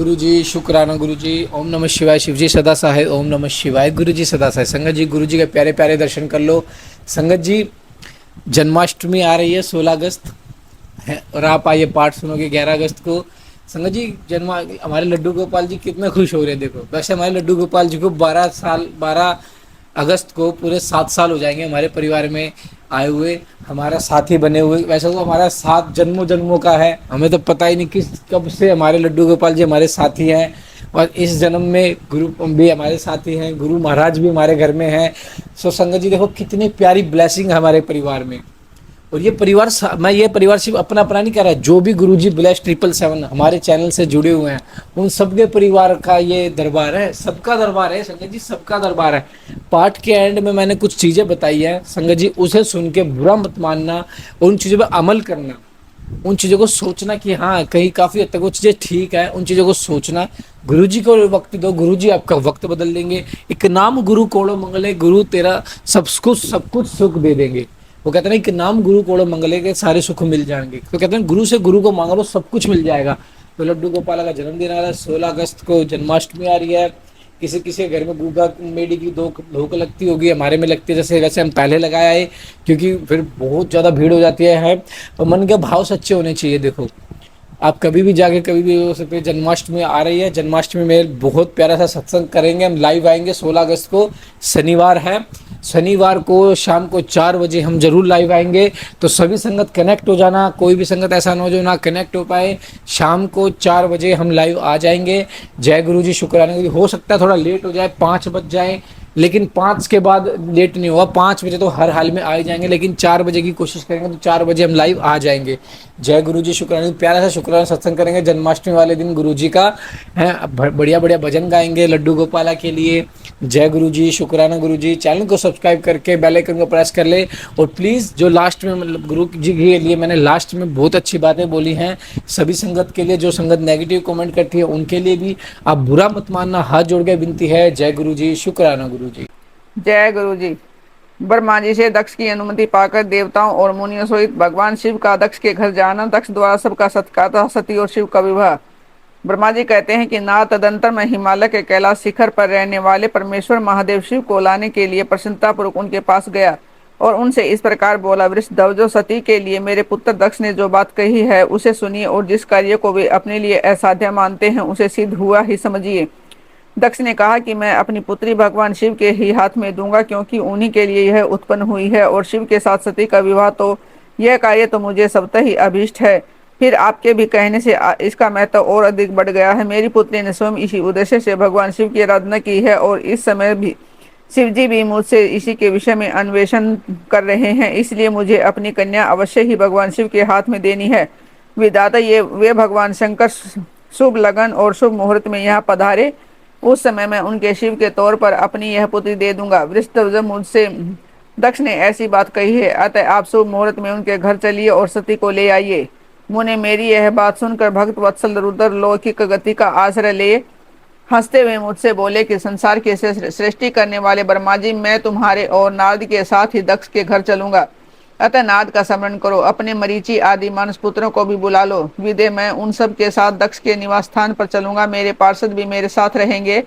गुरु जी शुक्राना गुरु जी। ओम नमः शिवाय। शिव जी सदा सहाय। ओम नमः शिवाय। गुरु जी सदा सहाय। संगत जी गुरु जी के प्यारे प्यारे दर्शन कर लो। संगत जी जन्माष्टमी आ रही है 16 अगस्त है और आप आइए पाठ सुनोगे 11 अगस्त को। संगत जी जन्मा हमारे लड्डू गोपाल जी कितने खुश हो रहे हैं। देखो वैसे हमारे लड्डू गोपाल जी को 12 अगस्त को पूरे 7 साल हो जाएंगे हमारे परिवार में आए हुए, हमारा साथी बने हुए। वैसे तो हमारा साथ जन्मों जन्मों का है, हमें तो पता ही नहीं किस कब से हमारे लड्डू गोपाल जी हमारे साथी हैं। और इस जन्म में गुरु भी हमारे साथी हैं, गुरु महाराज भी हमारे घर में हैं। सो संगत जी देखो कितनी प्यारी ब्लेसिंग है हमारे परिवार में। और ये परिवार मैं ये परिवार सिर्फ अपना अपना नहीं कह रहा, जो भी गुरुजी ब्लेस 777 हमारे चैनल से जुड़े हुए हैं उन सबके परिवार का ये दरबार है, सबका दरबार है संगत जी, सबका दरबार है। पाठ के एंड में मैंने कुछ चीज़ें बताई हैं संगत जी, उसे सुन के बुरा मत मानना, उन चीज़ों पर अमल करना, उन चीज़ों को सोचना कि हाँ कहीं काफ़ी हद तक वो चीज़ें ठीक है, उन चीज़ों को सोचना। गुरुजी को वक्त दो, गुरुजी आपका वक्त बदल देंगे। एक नाम गुरु कोड़ो मंगले, गुरु तेरा सब कुछ सुख दे देंगे। वो कहते हैं ना कि नाम गुरु कोड़ो मंगले के सारे सुख मिल जाएंगे। तो कहते हैं गुरु से गुरु को मांगो सब कुछ मिल जाएगा। तो लड्डू गोपाल का जन्मदिन आ रहा है, 16 अगस्त को जन्माष्टमी आ रही है। किसी किसी के घर में गुगा मेडी की दो धोख लगती होगी, हमारे में लगती है। जैसे वैसे हम पहले लगाया है क्योंकि फिर बहुत ज़्यादा भीड़ हो जाती है। और मन के भाव सच्चे होने चाहिए। देखो आप कभी भी जाके कभी भी हो सकते, जन्माष्टमी आ रही है, जन्माष्टमी में बहुत प्यारा सा सत्संग करेंगे हम, लाइव आएंगे 16 अगस्त को, शनिवार है। शनिवार को शाम को 4 बजे हम जरूर लाइव आएंगे। तो सभी संगत कनेक्ट हो जाना, कोई भी संगत ऐसा ना हो जो ना कनेक्ट हो पाए। शाम को 4 बजे हम लाइव आ जाएंगे। जय गुरु जी शुक्राना। हो सकता है थोड़ा लेट हो जाए, 5 बज जाए, लेकिन 5 के बाद लेट नहीं होगा। 5 बजे तो हर हाल में आ ही जाएंगे, लेकिन 4 बजे की कोशिश करेंगे तो 4 बजे हम लाइव आ जाएंगे। जय गुरु जी शुक्राना। प्यारा सा शुक्राना सत्संग करेंगे जन्माष्टमी वाले दिन गुरु जी का है। बढ़िया बढ़िया भजन गाएंगे लड्डू गोपाला के लिए। जय गुरु जी शुक्राना गुरु जी। चैनल को सब्सक्राइब करके बेल आइकन को प्रेस कर ले। और प्लीज़ जो लास्ट में मतलब गुरु जी के लिए मैंने लास्ट में बहुत अच्छी बातें बोली हैं, सभी संगत के लिए, जो संगत नेगेटिव कमेंट करती है उनके लिए भी आप बुरा मत मानना, हाथ जोड़ के विनती है। जय गुरु जी शुक्राना गुरु जी। जय गुरु जी। ब्रह्मा जी से दक्ष की अनुमति पाकर देवताओं और मुनियों सहित भगवान शिव का दक्ष के घर जाना, दक्ष द्वारा सबका सत्कार था, सती और शिव का विवाह। ब्रह्मा जी कहते हैं कि ना तदंतर में हिमालय के कैलाश शिखर पर रहने वाले परमेश्वर महादेव शिव को लाने के लिए प्रसन्नतापूर्वक उनके पास गया और उनसे इस प्रकार बोला, वृषध्वज जो सती के लिए मेरे पुत्र दक्ष ने जो बात कही है उसे सुनिए और जिस कार्य को वे अपने लिए असाध्य मानते हैं उसे सिद्ध हुआ ही समझिए। दक्ष ने कहा कि मैं अपनी पुत्री भगवान शिव के ही हाथ में दूंगा, क्योंकि उन्हीं के लिए यह उत्पन्न हुई है और शिव के साथ सती का विवाह, तो यह कार्य तो मुझे सबता ही अभीष्ट है। फिर आपके भी कहने से इसका महत्व और अधिक बढ़ गया है। मेरी पुत्री ने स्वयं इसी उद्देश्य से भगवान शिव की आराधना की है और इस समय भी शिव जी भी मुझसे इसी के विषय में अन्वेषण कर रहे हैं, इसलिए मुझे अपनी कन्या अवश्य ही भगवान शिव के हाथ में देनी है। विधाता ये वे भगवान शंकर शुभ लगन और शुभ मुहूर्त में यहाँ पधारे, उस समय मैं उनके शिव के तौर पर अपनी यह पुत्री दे दूंगा। वृषध्वज मुझसे दक्ष ने ऐसी बात कही है, अतः आप शुभ मुहूर्त में उनके घर चलिए और सती को ले आइए। मुने मेरी यह बात सुनकर भक्त वत्सल रुद्र लौकिक गति का आश्रय ले हंसते हुए मुझसे बोले कि संसार की सृष्टि करने वाले ब्रह्मा जी, मैं तुम्हारे और नारद के साथ ही दक्ष के घर चलूंगा, अतः नारद का स्मरण करो। अपने मरीचि आदि मानस पुत्रों को भी बुला लो। विदे मैं उन सब के साथ दक्ष के निवास स्थान पर चलूंगा, मेरे पार्षद भी मेरे साथ रहेंगे।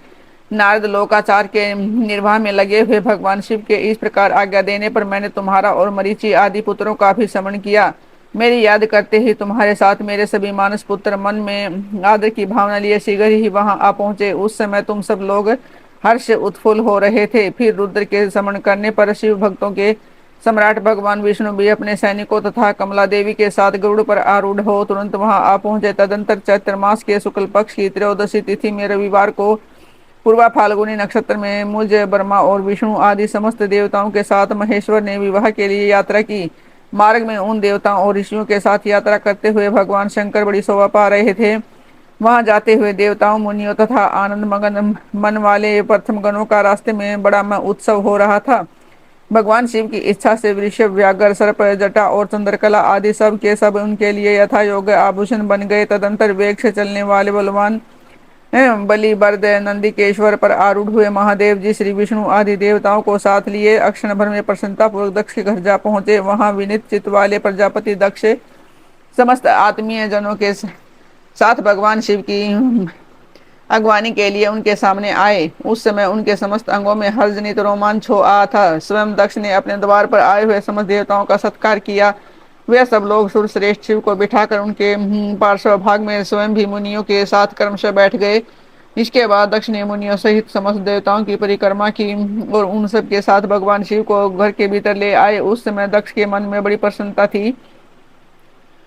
नारद लोकाचार के निर्वाह में लगे हुए भगवान शिव के इस प्रकार आज्ञा देने पर मैंने तुम्हारा और मरीचि आदि पुत्रों का भी स्मरण किया। मेरी याद करते ही तुम्हारे साथ मेरे सभी मानस पुत्र मन में आदर की भावना लिए शीघ्र ही वहां आ पहुंचे। उस समय तुम सब लोग हर्ष उत्फुल्ल हो रहे थे। फिर रुद्र के स्मरण करने पर शिव भक्तों के सम्राट भगवान विष्णु भी अपने सैनिकों तथा कमला देवी के साथ गरुड़ पर आरूढ़ हो तुरंत वहां आ पहुंचे। तदंतर चैत्र मास के शुक्ल पक्ष की त्रयोदशी तिथि में रविवार को पूर्वा फाल्गुनी नक्षत्र में मुझ ब्रह्मा और विष्णु आदि समस्त देवताओं के साथ महेश्वर ने विवाह के लिए यात्रा की। मार्ग में उन देवताओं और ऋषियों के साथ यात्रा करते हुए भगवान शंकर बड़ी शोभा पा रहे थे। वहां जाते हुए देवताओं मुनियों तथा आनंद मगन मन वाले प्रथम गणों का रास्ते में बड़ा उत्सव हो रहा था। भगवान शिव की इच्छा से वृषभ, व्याघ्र, सर्प, जटा और चंद्रकला आदि सब के सब उनके लिए यथा योग्य आभूषण बन गए। तदंतर वेग से चलने वाले बलवान बलि, बर्द, नंदिकेश्वर पर आरूढ़ हुए महादेव जी श्री विष्णु आदि देवताओं को साथ लिए अक्षण भर में प्रसन्नता पूर्वक दक्ष के घर जा पहुंचे। वहां विनित चित्त वाले प्रजापति दक्ष समस्त आत्मीय जनों के साथ भगवान शिव की अगवानी के लिए उनके सामने आए। उस समय उनके समस्त अंगों में हर्षजनित रोमांच हो आ था। स्वयं दक्ष ने अपने द्वार पर आए हुए समस्त देवताओं का सत्कार किया। वे सब लोग सूर्यश्रेष्ठ शिव को बिठाकर उनके पार्श्व भाग में स्वयं भी मुनियों के साथ क्रमशः बैठ गए। इसके बाद दक्ष ने मुनियों सहित समस्त देवताओं की परिक्रमा की और उन सब के साथ भगवान शिव को घर के भीतर ले आए। उस समय दक्ष के मन में बड़ी प्रसन्नता थी।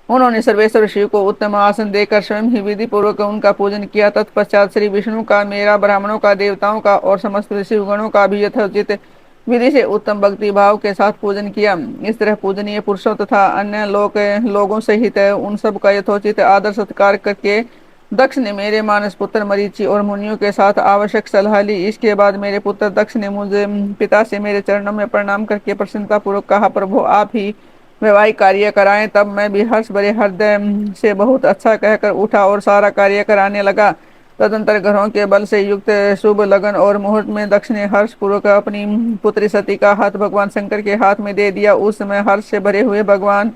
उन्होंने सर्वेश्वर शिव को उत्तम आसन देकर स्वयं ही विधि पूर्वक उनका पूजन किया। तत्पश्चात श्री विष्णु का, मेरा, ब्राह्मणों का, देवताओं का और समस्त शिवगणों का भी यथोचित विधि से उत्तम भक्ति भाव के साथ पूजन किया। इस तरह पूजनीय पुरुषों तथा अन्य लोगों सहित उन सब का यथोचित आदर सत्कार करके दक्ष ने मेरे मानस पुत्र मरीचि और मुनियों के साथ आवश्यक सलाह ली। इसके बाद मेरे पुत्र दक्ष ने मुझे पिता से मेरे चरणों में प्रणाम करके प्रसन्नता पूर्वक कहा, प्रभु आप ही वैवाहिक कार्य कराएं। तब मैं भी हर्ष भरे हृदय से बहुत अच्छा कहकर उठा और सारा कार्य कराने लगा। तदंतर ग्रहों के बल से युक्त शुभ लगन और मुहूर्त में दक्ष ने हर्ष पूर्वक अपनी पुत्री सती का हाथ भगवान शंकर के हाथ में दे दिया। उस समय हर्ष से भरे हुए भगवान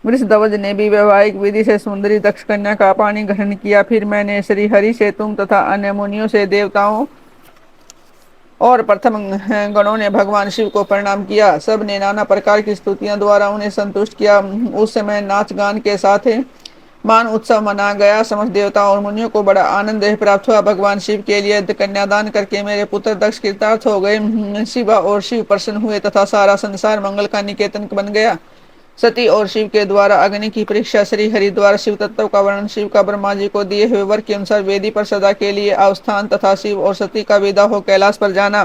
वृषध्वज ने भी वैवाहिक विधि से सुंदरी दक्ष कन्या का पानी ग्रहण किया। फिर मैंने श्री हरि से, तुम तथा अन्य मुनियों से, देवताओं और प्रथम गणों ने भगवान शिव को प्रणाम किया। सब ने नाना प्रकार की स्तुतियां द्वारा उन्हें संतुष्ट किया। उस समय नाच गान के साथ मान उत्सव मना गया। समस्त देवताओं और मुनियों को बड़ा आनंद प्राप्त हुआ। भगवान शिव के लिए कन्यादान करके मेरे पुत्र दक्ष कृतार्थ हो गए। शिवा और शिव प्रसन्न हुए तथा सारा संसार मंगल का निकेतन बन गया। सती और शिव के द्वारा अग्नि की परीक्षा, श्री हरि द्वारा शिव तत्व का वर्णन, शिव का ब्रह्मा जी को दिए हुए वर के अनुसार वेदी पर सदा के लिए अवस्थान तथा शिव और सती का विदा हो कैलाश पर जाना।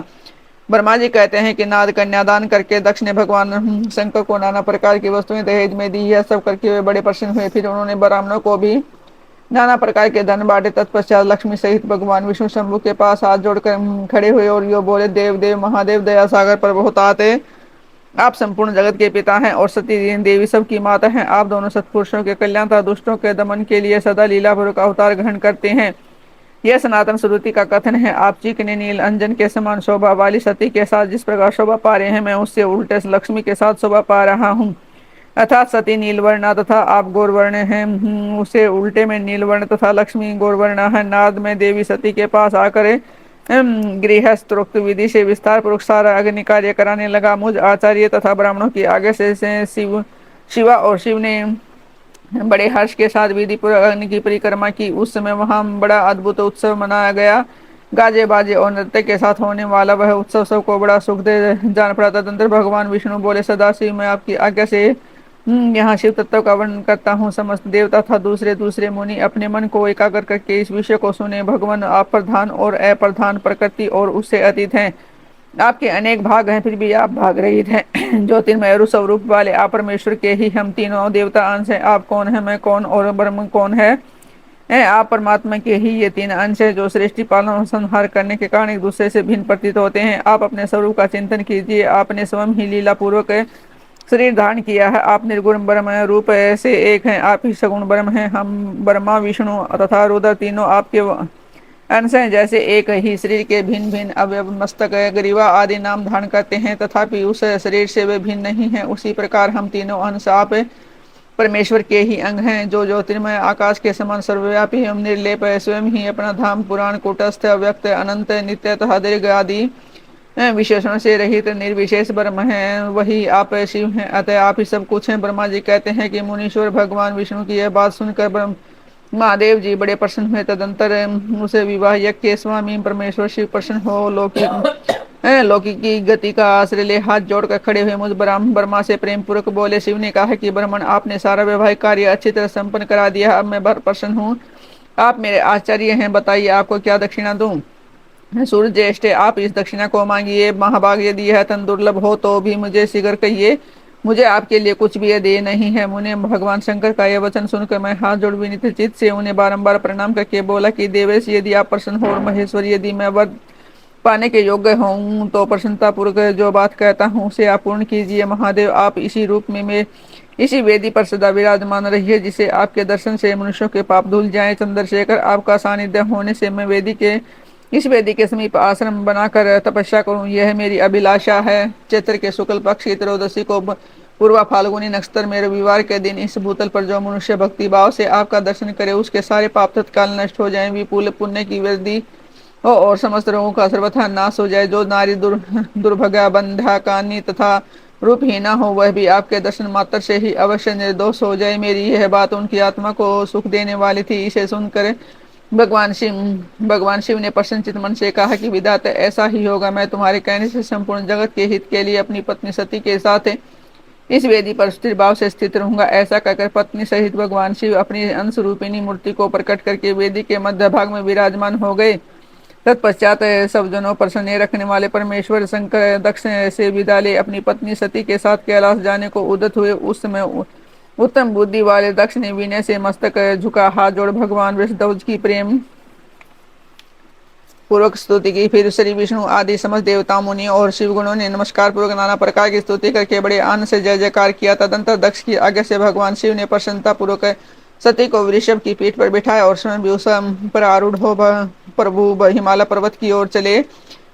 ब्रह्मा जी कहते हैं कि नाद कन्यादान करके दक्ष ने भगवान शंकर को नाना प्रकार की वस्तुएं दहेज में दी। यह सब करके वे बड़े प्रसन्न हुए। फिर उन्होंने ब्राह्मणों को भी नाना प्रकार के धन बांटे। तत्पश्चात लक्ष्मी सहित भगवान विष्णु शंभु के पास हाथ जोड़कर खड़े हुए और यो बोले, देव देव महादेव दया सागर पर बहुत आते, आप संपूर्ण जगत के पिता हैं और सती देवी सबकी माता हैं। आप दोनों सत्पुरुषों के कल्याण तथा दुष्टों के दमन के लिए सदा लीलापूर्वक अवतार ग्रहण करते हैं। यह सनातन श्रुति का कथन है। आप चिकने नील अंजन के समान शोभा वाली सती के साथ जिस प्रकार शोभा पा रहे हैं, मैं उससे उल्टे लक्ष्मी के साथ शोभा पा रहा हूँ। अर्थात सती नीलवर्णा तथा आप गौरवर्ण हैं। उसे उल्टे में नीलवर्ण तथा लक्ष्मी गौरवर्णा है। नाद में देवी सती के पास आकर गृहस्थोक्त विधि से विस्तार पूर्वक सारा अग्नि कार्य कराने लगा। मुझ आचार्य तथा ब्राह्मणों की आगे से शिवा और शिव ने बड़े हर्ष के साथ विधि पूर्वक अग्नि की परिक्रमा की। उस समय वहां बड़ा अद्भुत उत्सव मनाया गया। गाजे बाजे और नृत्य के साथ होने वाला वह उत्सव सबको बड़ा सुख दे जान पड़ा। तदंतर भगवान विष्णु बोले, सदाशिव मैं आपकी आज्ञा से यहाँ शिव तत्व का वर्णन करता हूँ। समस्त देवता तथा दूसरे दूसरे मुनि अपने मन को एकाग्र करके इस विषय को सुने। भगवान आप प्रधान और अप्रधान प्रकृति और उससे अतीत हैं। आपके अनेक भाग हैं, फिर भी आप भाग रहित हैं। ज्योतिर्मय स्वरूप वाले आप परमेश्वर के ही हम तीनों देवता अंश हैं। आप कौन है, मैं कौन और ब्रह्म कौन है? आप परमात्मा के ही ये तीन अंश है जो सृष्टि पालन और संहार करने के कारण एक दूसरे से भिन्न प्रतीत होते हैं। आप अपने स्वरूप का चिंतन कीजिए। आपने स्वयं ही लीला पूर्वक शरीर धारण किया है। आप निर्गुण ब्रह्म रूप से एक हैं। आप ही सगुण ब्रह्म हैं। हम ब्रह्मा विष्णु तथा रुद्र तीनों आपके अंश हैं। जैसे एक ही शरीर के भिन्न भिन्न अवयव, मस्तक, ग्रीवा आदि नाम धारण करते हैं तथापि उस शरीर से वे भिन्न नहीं है, उसी प्रकार हम तीनों अंश आप परमेश्वर के ही अंग हैं, जो ज्योतिर्मय आकाश के समान सर्वव्यापी एवं निर्लेप है। स्वयं ही अपना धाम पुराण, कूटस्थ, व्यक्त, अनंत, नित्य तथा दीर्घ आदि विशेषण से रहित निर्विशेष ब्रह्म है। वही आप शिव हैं। अतः आप ही सब कुछ हैं। ब्रह्मा जी कहते हैं कि मुनीश्वर भगवान विष्णु की यह बात सुनकर महादेव जी बड़े प्रसन्न हुए। तदंतर उसे विवाह यज्ञ के स्वामी परमेश्वर शिव प्रसन्न हो लौकिक की गति का आश्रय ले हाथ जोड़कर खड़े हुए मुझ ब्रह्मा से प्रेम पूर्वक बोले। शिव ने कहा कि ब्राह्मण, आपने सारा वैवाहिक कार्य अच्छी तरह संपन्न करा दिया। अब मैं बहुत प्रसन्न हूँ। आप मेरे आचार्य हैं, बताइए आपको क्या दक्षिणा दूं? सूर्य ज्येष्ठ, आप इस दक्षिणा को मांगिए। महाभाग यदि यह तन दुर्लभ हो तो भी मुझे शीघ्र कहिए। मुझे आपके लिए कुछ भी दे नहीं है। मुने भगवान शंकर का यह वचन सुनकर मैं हाथ जोड़ विनीत चित्त से उन्हें बारंबार प्रणाम करके बोला कि देवेश, यदि आप प्रसन्न हो और महेश्वर, यदि मैं वर पाने के योग्य हूँ तो प्रसन्नता पूर्वक जो बात कहता हूँ उसे आप पूर्ण कीजिए। महादेव, आप इसी रूप में इसी वेदी पर सदा विराजमान रहिए, जिसे आपके दर्शन से मनुष्यों के पाप धुल जाए। चंद्रशेखर, आपका सानिध्य होने से मैं इस वेदी के समीप आश्रम बनाकर तपस्या करूं, यह मेरी अभिलाषा है। चैत्र के शुक्ल पक्ष की त्रयोदशी को पूर्वा फाल्गुनी नक्षत्र में रविवार के दिन इस भूतल पर जो मनुष्य भक्ति भाव से आपका दर्शन करे उसके सारे पाप तत्काल नष्ट हो जाएं, विपुल पुण्य की वृद्धि हो और समस्त रोगों का सर्वथा नाश हो जाए। जो नारी दुर्भगा बंध्या कानी तथा रूपहीना हो वह भी आपके दर्शन मात्र से ही अवश्य निर्दोष हो जाए। मेरी यह बात उनकी आत्मा को सुख देने वाली थी। इसे सुनकर भगवान शिव ने प्रसन्नचित मन से कहा कि विधाता ऐसा ही होगा। मैं तुम्हारे कहने से संपूर्ण जगत के हित के लिए अपनी पत्नी सती के साथ इस वेदी पर स्थिर भाव से स्थित रहूंगा। ऐसा कहकर पत्नी सहित भगवान शिव अपनी अंश रूपिणी मूर्ति को प्रकट करके वेदी के मध्य भाग में विराजमान हो गए। तत्पश्चात सब जनों पर स्नेह रखने वाले परमेश्वर शंकर दक्ष से विदा ले अपनी पत्नी सती के साथ कैलाश जाने को उद्यत हुए। उस समय उत्तम बुद्धि वाले दक्ष ने विनय से मस्तक झुका, हाथ जोड़ भगवान वृषध्वज की प्रेम पूर्वक स्तुति की। फिर श्री विष्णु आदि समस्त देवता मुनि और शिवगुणों ने नमस्कार पूर्वक नाना प्रकार की स्तुति करके बड़े आनंद से जय जयकार किया। तदंतर दक्ष की आज्ञा से भगवान शिव ने प्रसन्नता पूर्वक सती को वृषभ की पीठ पर बिठाया और स्वयं भी उस पर आरूढ़ हो प्रभु हिमालय पर्वत की ओर चले।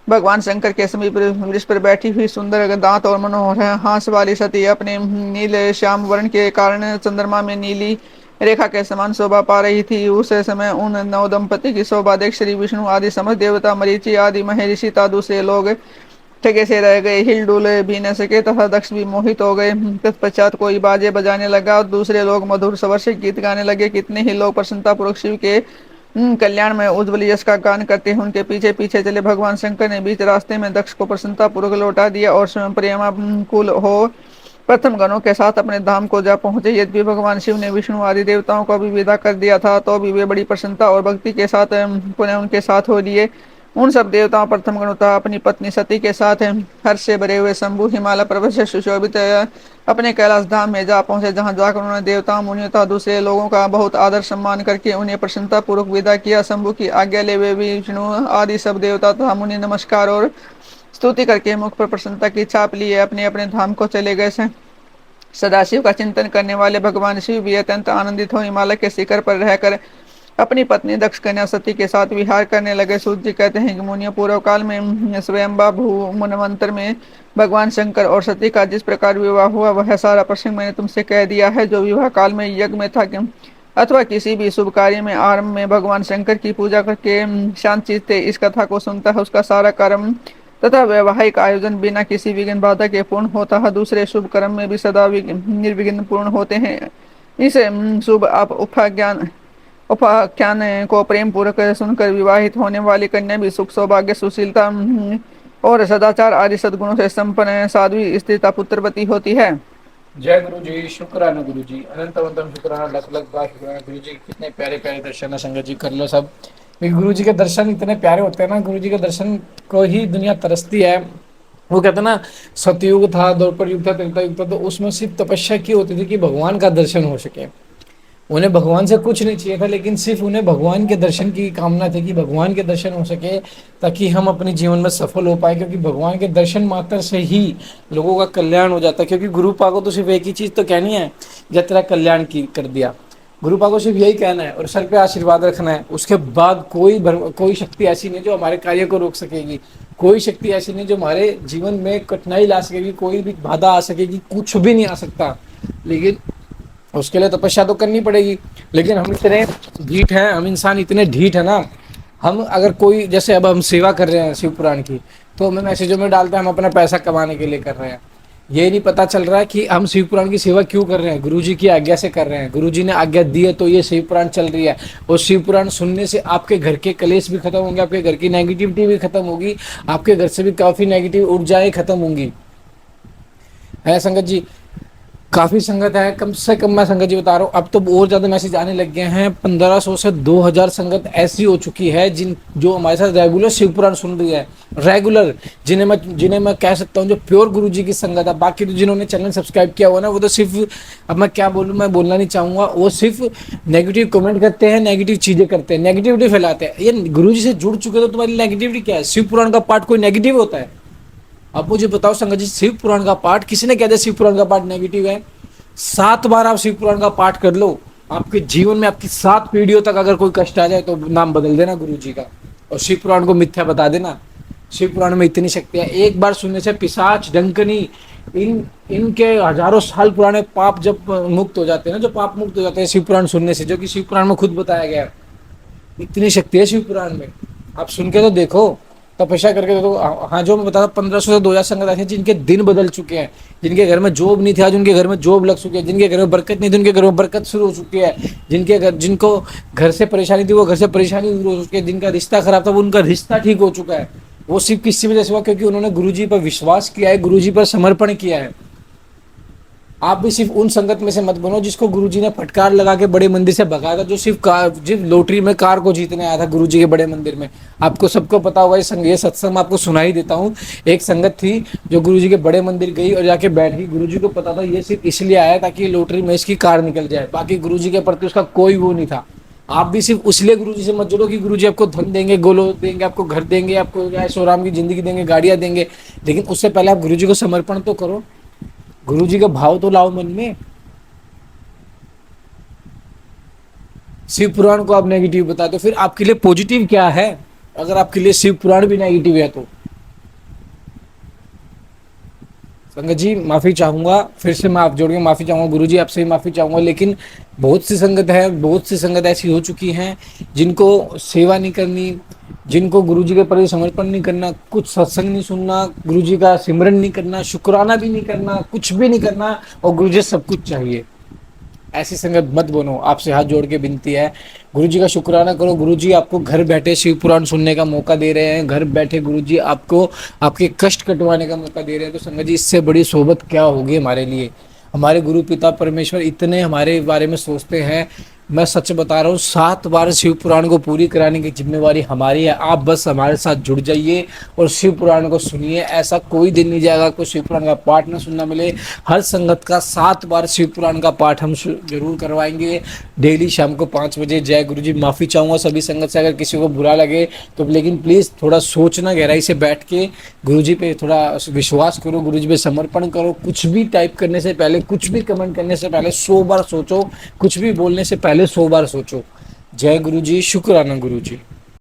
भगवान शंकर के समीप वृक्ष पर बैठी हुई सुंदर दांत और मनोहर हास वाली सती अपने नील श्याम वर्ण के कारण चंद्रमा में नीली रेखा के समान शोभा पा रही थी। उस समय उन नव दंपति की शोभा देख श्री विष्णु आदि समस्त देवता, मरीचि आदि महर्षि तथा दूसरे लोग ठगे से रह गए, हिल डुल भी न सके तथा दक्ष भी मोहित हो गए। तत्पश्चात कोई बाजे बजाने लगा और दूसरे लोग मधुर स्वर से गीत गाने लगे। कितने ही लोग प्रसन्नता पूर्वक शिव के कल्याण में उज्ज्वल यश का गान करते हैं उनके पीछे पीछे चले। भगवान शंकर ने बीच रास्ते में दक्ष को प्रसन्नता पूर्वक लौटा दिया और स्वयं प्रेमाकुल हो प्रथम गणों के साथ अपने धाम को जा पहुंचे। यद्यपि भगवान शिव ने विष्णु आदि देवताओं को भी विदा कर दिया था तो भी वे बड़ी प्रसन्नता और भक्ति के साथ पुनः उनके साथ हो लिए। उन सब देवताओं प्रथम गणों अपनी पत्नी सती के साथ हर्ष से भरे हुए शंभु हिमालय पर्वत से सुशोभित अपने कैलाश धाम में जा पहुंचे, जहां जाकर उन्होंने देवताओं मुनियों तथा दूसरे लोगों का बहुत आदर सम्मान करके उन्हें प्रसन्नता पूर्वक विदा किया। शंभु की आज्ञा ले वे विष्णु आदि सब देवता तथा मुनि नमस्कार और स्तुति करके मुख पर प्रसन्नता की छाप लिए अपने अपने धाम को चले गए। सदाशिव का चिंतन करने वाले भगवान शिव भी अत्यंत आनंदित हो हिमालय के शिखर पर रहकर अपनी पत्नी दक्ष कन्या सती के साथ विहार करने लगे। सूत जी कहते हैं कि मुनियों पूर्व काल में स्वयंभा भू मनवंतर में भगवान शंकर और सती का जिस प्रकार विवाह हुआ वह सारा प्रसंग मैंने तुमसे कह दिया है। जो विवाह काल में यज्ञ में था अथवा किसी भी शुभ कार्य में आरंभ में भगवान शंकर की पूजा करके शांत चित्त इस कथा को सुनता है उसका सारा कर्म तथा वैवाहिक आयोजन बिना किसी विघ्न बाधा के पूर्ण होता है। दूसरे शुभ कर्म में भी सदा निर्विघ्न पूर्ण होते हैं। इस शुभ उपाख्यान को प्रेम पूर्वक सुनकर विवाहित होने वाली कन्या भी सुख सौभाग्य सुशीलता और सदाचार आदि सद्गुणों से संपन्न साध्वी स्त्रीता पुत्रवती होती है। जय गुरु जी, शुक्राना गुरु जी, अनंत अनंत शुक्राना, लख लख बार शुक्राना गुरु जी। कितने प्यारे प्यारे दर्शन है संगत जी, कर लो सब। गुरु जी के दर्शन इतने प्यारे होते हैं ना, गुरु जी के दर्शन को ही दुनिया तरसती है। वो कहते हैं ना, सतयुग था, द्वापर युग था, त्रेता युग था, तो उसमें सिर्फ तपस्या की होती थी कि भगवान का दर्शन हो सके। उन्हें भगवान से कुछ नहीं चाहिए था, लेकिन सिर्फ उन्हें भगवान के दर्शन की कामना थी कि भगवान के दर्शन हो सके ताकि हम अपने जीवन में सफल हो पाए। क्योंकि भगवान के दर्शन मात्र से ही लोगों का कल्याण हो जाता है। क्योंकि गुरु पा को तो सिर्फ एक ही चीज़ तो कहनी है, जब तेरा कल्याण की कर दिया। गुरु पा को सिर्फ यही कहना है और सर पे आशीर्वाद रखना है। उसके बाद कोई शक्ति ऐसी नहीं जो हमारे कार्य को रोक सकेगी, कोई शक्ति ऐसी नहीं जो हमारे जीवन में कठिनाई ला सकेगी, कोई भी बाधा आ सकेगी, कुछ भी नहीं आ सकता। लेकिन उसके लिए तपस्या तो करनी पड़ेगी। लेकिन हम इतने ढीठ हैं, हम इंसान इतने ढीठ है ना, हम अगर कोई जैसे अब हम सेवा कर रहे हैं शिव पुराण की, तो हमें मैसेजों में डालते हैं हम अपना पैसा कमाने के लिए कर रहे हैं। ये नहीं पता चल रहा है कि हम शिव पुराण की सेवा क्यों कर रहे हैं, गुरुजी की आज्ञा से कर रहे हैं। गुरुजी ने आज्ञा दी है तो ये शिव पुराण चल रही है। और शिव पुराण सुनने से आपके घर के कलेश भी खत्म होंगे, आपके घर की नेगेटिविटी भी खत्म होगी, आपके घर से भी काफ़ी नेगेटिव ऊर्जाएं खत्म होंगी। है संगत जी, काफ़ी संगत है, कम से कम मैं संगत जी बता रहा हूँ, अब तो और ज़्यादा मैसेज आने लग गए हैं। 1500 से 2000 संगत ऐसी हो चुकी है जो हमारे साथ रेगुलर शिव पुराण सुन रही है, रेगुलर, जिन्हें मैं कह सकता हूँ जो प्योर गुरु जी की संगत है। बाकी तो जिन्होंने चैनल सब्सक्राइब किया हुआ ना, वो तो सिर्फ, अब मैं क्या बोलूँ, मैं बोलना नहीं चाहूँगा, वो सिर्फ नेगेटिव कमेंट करते हैं, नेगेटिव चीज़ें करते हैं, नेगेटिविटी फैलाते हैं। ये गुरु जी से जुड़ चुके तो तुम्हारी नेगेटिविटी क्या है? शिव पुराण का पाठ कोई नेगेटिव होता है? अब मुझे बताओ संगत जी, शिव पुराण का पाठ, किसी ने कह दिया शिव पुराण का पाठ नेगेटिव है? 7 बार आप शिव पुराण का पाठ कर लो, आपके जीवन में आपकी 7 पीढ़ियों तक अगर कोई कष्ट आ जाए तो नाम बदल देना गुरु जी का, और शिव पुराण को मिथ्या बता देना। शिव पुराण में इतनी शक्ति है, एक बार सुनने से पिशाच, डंकनी, इन इनके हजारों साल पुराने पाप जब मुक्त हो जाते हैं ना, जो पाप मुक्त हो जाते हैं शिव पुराण सुनने से, जो कि शिव पुराण में खुद बताया गया है, इतनी शक्ति है शिव पुराण में। आप सुन के तो देखो, तपस्या करके देखो। हाँ, जो मैं बता रहा 1500 से 2000 संगत ऐसे जिनके दिन बदल चुके हैं, जिनके घर में जॉब नहीं था, जिनके घर में जॉब लग चुकी है, जिनके घर में बरकत नहीं थी उनके घर में बरकत शुरू हो चुकी है, जिनको घर से परेशानी थी वो घर से परेशानी दूर हो चुकी है, जिनका रिश्ता खराब था वो उनका रिश्ता ठीक हो चुका है। वो सिर्फ किसी वजह से हुआ, क्योंकि उन्होंने गुरुजी पर विश्वास किया है, गुरुजी पर समर्पण किया है। आप भी सिर्फ उन संगत में से मत बनो जिसको गुरुजी ने फटकार लगा के बड़े मंदिर से भगाया था, जो सिर्फ लॉटरी में कार को जीतने आया था गुरुजी के बड़े मंदिर में। आपको सबको पता होगा, ये सत्संग मैं आपको सुना ही देता हूँ। एक संगत थी जो गुरुजी के बड़े मंदिर गई और जाके बैठ गई। गुरुजी को पता था ये सिर्फ इसलिए आया ताकि लॉटरी में इसकी कार निकल जाए, बाकी गुरुजी के प्रति उसका कोई वो नहीं था। आप भी सिर्फ उसलिए गुरुजी से मत जुड़ो कि गुरुजी आपको धन देंगे, गोलो देंगे, आपको घर देंगे, आपको ऐशो आराम की जिंदगी देंगे, गाड़ियां देंगे, लेकिन उससे पहले आप गुरुजी को समर्पण तो करो, गुरुजी का भाव तो लाओ मन में। शिव पुराण को आप नेगेटिव बताते हो, फिर आपके लिए पॉजिटिव क्या है? अगर आपके लिए शिव पुराण भी नेगेटिव है तो संगत जी माफी चाहूंगा, फिर से मैं आप जोड़ के माफी चाहूंगा, गुरुजी आपसे भी माफी चाहूंगा। लेकिन बहुत सी संगत है, बहुत सी संगत ऐसी हो चुकी हैं जिनको सेवा नहीं करनी, जिनको गुरुजी के प्रति समर्पण नहीं करना, कुछ सत्संग नहीं सुनना, गुरुजी का सिमरन नहीं करना, शुक्राना भी नहीं करना, कुछ भी नहीं करना, और गुरुजी सब कुछ चाहिए। ऐसी संगत मत बनो, आपसे हाथ जोड़ के विनती है। गुरुजी का शुक्राना करो, गुरुजी आपको घर बैठे शिव पुराण सुनने का मौका दे रहे हैं, घर बैठे गुरुजी आपको आपके कष्ट कटवाने का मौका दे रहे हैं। तो संगत जी, इससे बड़ी सोबत क्या होगी हमारे लिए? हमारे गुरु पिता परमेश्वर इतने हमारे बारे में सोचते हैं। मैं सच बता रहा हूँ, 7 बार शिव पुराण को पूरी कराने की जिम्मेवारी हमारी है। आप बस हमारे साथ जुड़ जाइए और शिव पुराण को सुनिए। ऐसा कोई दिन नहीं जाएगा कोई शिव पुराण का पाठ न सुनना मिले। हर संगत का 7 बार शिव पुराण का पाठ हम जरूर करवाएंगे, डेली शाम को 5 बजे। जय गुरु जी। माफ़ी चाहूँगा सभी संगत से अगर किसी को बुरा लगे तो, लेकिन प्लीज़ थोड़ा सोचना, गहराई से बैठ के गुरु जी पे थोड़ा विश्वास करो, गुरु जी पे समर्पण करो। कुछ भी टाइप करने से पहले, कुछ भी कमेंट करने से पहले 100 बार सोचो, कुछ भी बोलने से पहले 100 बार सोचो। जय गुरु जी। शुक्राना गुरु जी।